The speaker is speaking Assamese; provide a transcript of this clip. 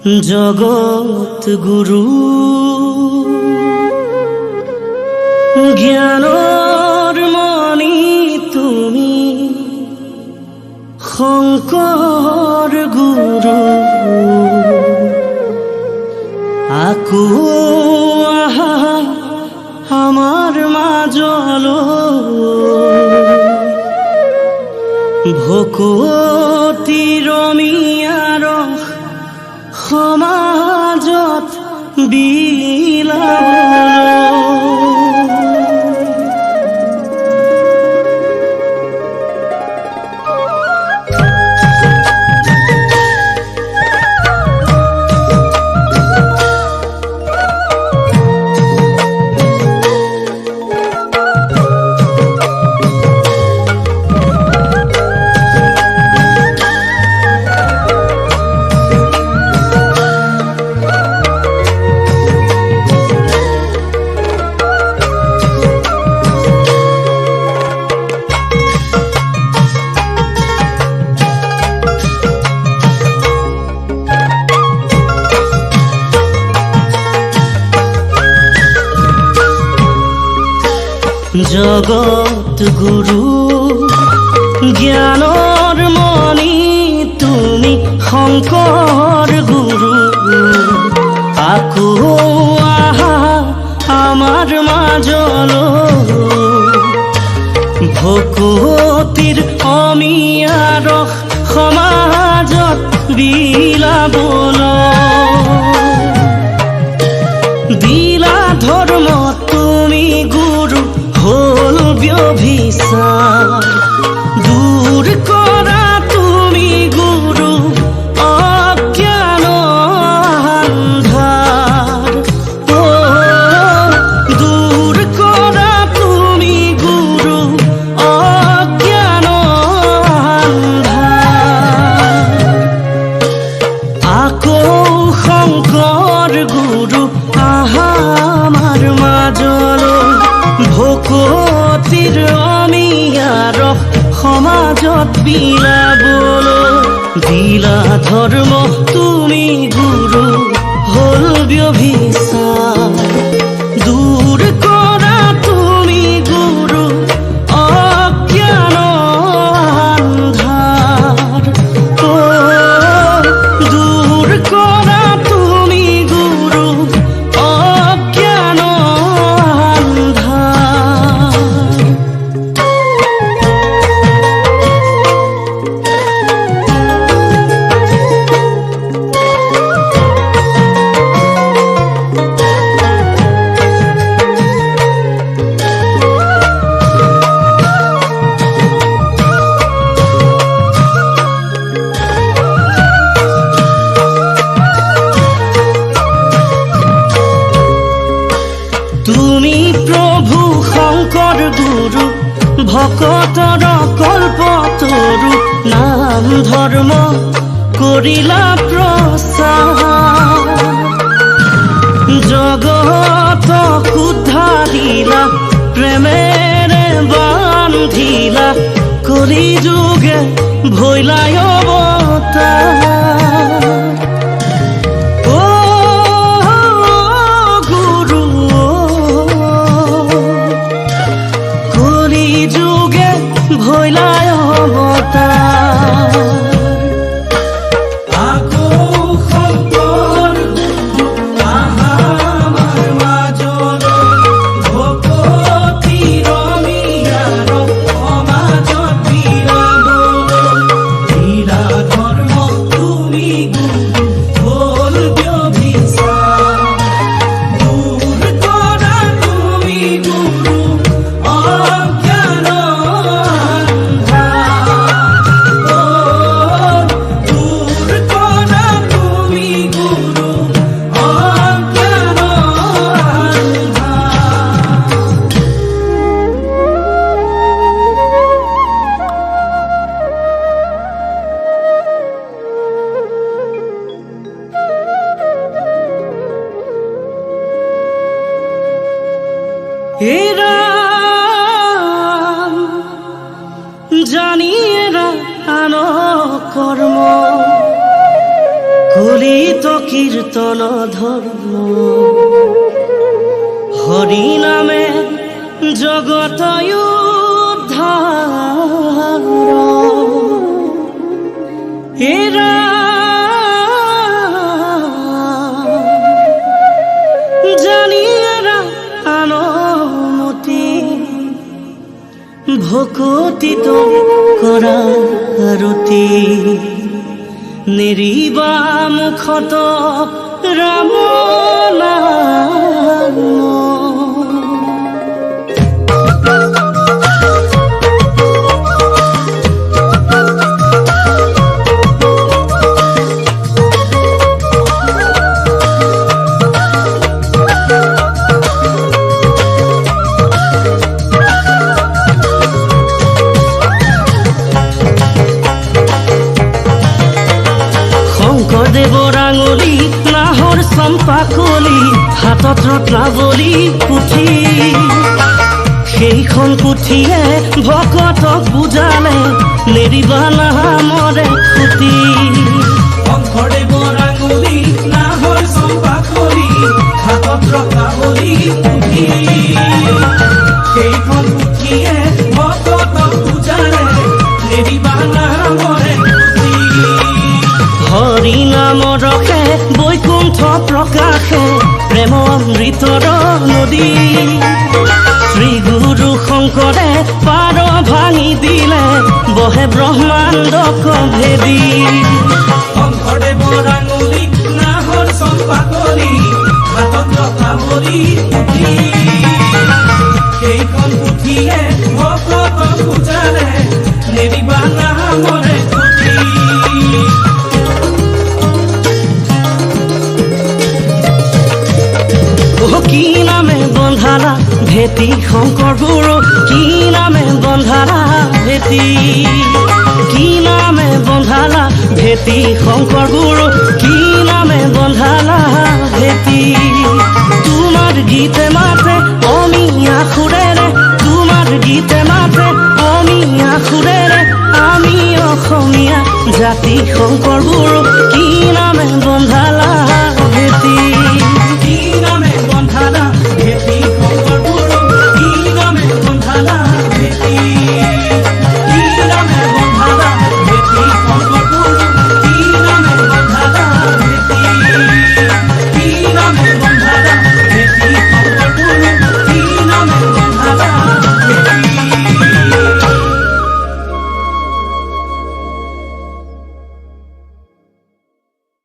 জগত গুৰু জ্ঞানৰ মণি তুমি শংকৰ গুৰু আকো আহা আমাৰ মাজলৈ ভকতি ৰমিয়াৰ সমাজত জগত গুৰু জ্ঞানৰ মণি তুমি শংকৰ গুৰু আকো আহা আমাৰ মাজলৈ ভকতিৰ অমিয়াৰ সমাজত বিলাবলৈ দিলা ধৰ্ম তুমি গুৰু হল ব্যভিচাৰ দূৰ কৰা তুমি গুৰু অজ্ঞান আন্ধাৰ ও দূৰ কৰা তুমি গুৰু অজ্ঞান আন্ধাৰ আকো শংকৰ গুৰু আহা আমাৰ মাজলৈ ভকতিৰ অমিয়াৰ সমাজত বিলাবলৈ দিলা ধৰ্ম তুমি গুৰু হল ব্যভিচাৰ দূৰ কৰা তুমি গুৰু অজ্ঞান আন্ধাৰ ও দূৰ কৰা তুমি গুৰু অজ্ঞান তুমি প্ৰভু শংকৰ গুৰু ভকতৰ কল্পতৰু নাম ধৰ্ম কৰিলা প্ৰচাৰ জগতক উদ্ধাৰিলা প্ৰেমেৰে বান্ধিলা কলি যুগে ভৈলাই অৱতাৰ ভৈলাই অৱতাৰ আকো শংকৰ গুৰু আহা আমাৰ মাজলৈ ভকতিৰ অমিয়াৰ সমাজত বিলাবলৈ দিলা ধৰ্ম তুমি গুৰু হল ব্যভিচাৰ দূৰ কৰা তুমি গুৰু অজ্ঞান জানিয়ে আন কৰ্ম কলিত কীৰ্তন ধৰ্ম হৰি নামে জগত উদ্ধাৰ এৰা জানিয়াৰা আনমতি ভকতিত কৰাৰতি নেৰিবা মুখত ৰাম নাম শংকৰদেৱৰ আঙুলি নাহৰ চম্পাকলি হাতত ৰত্নাৱলী পুথি সেইখন পুথিয়ে ভকতক বুজালে নেৰিবা নামৰে খুটি শংকৰদেৱৰ আঙুলি নাহৰ চম্পাকলি হাতত ৰত্নাৱলী পুথি সেইখন পুথিয়ে ভকতক বুজালে নেৰিবা নামৰে হৰি নাম ৰখে বৈকুণ্ঠ প্ৰকাশে প্ৰেম অমৃতৰ নদী শ্ৰী গুৰু শংকৰে পাৰ ভাঙি দিলে বহে ব্ৰহ্মাণ্ডক ভেদি শংকৰদেৱৰ আঙুলি নাহৰ চম্পাকলি হাতত ৰত্নাৱলী পুথি সেইখন পুথিয়ে ভকতক বুজালে নেৰিবা নামৰে খুটি কি নামে বন্ধালা ভেটি শংকৰ গুৰু কি নামে বন্ধালা ভেটি কি নামে বন্ধালা ভেটি শংকৰ গুৰু কি নামে বন্ধালা ভেটি তোমাৰ গীতে মাতে অমিয়া সুৰেৰে তোমাৰ গীতে মাতে অমিয়া সুৰেৰে আমি অসমীয়া জাতি শংকৰ গুৰু কি নামে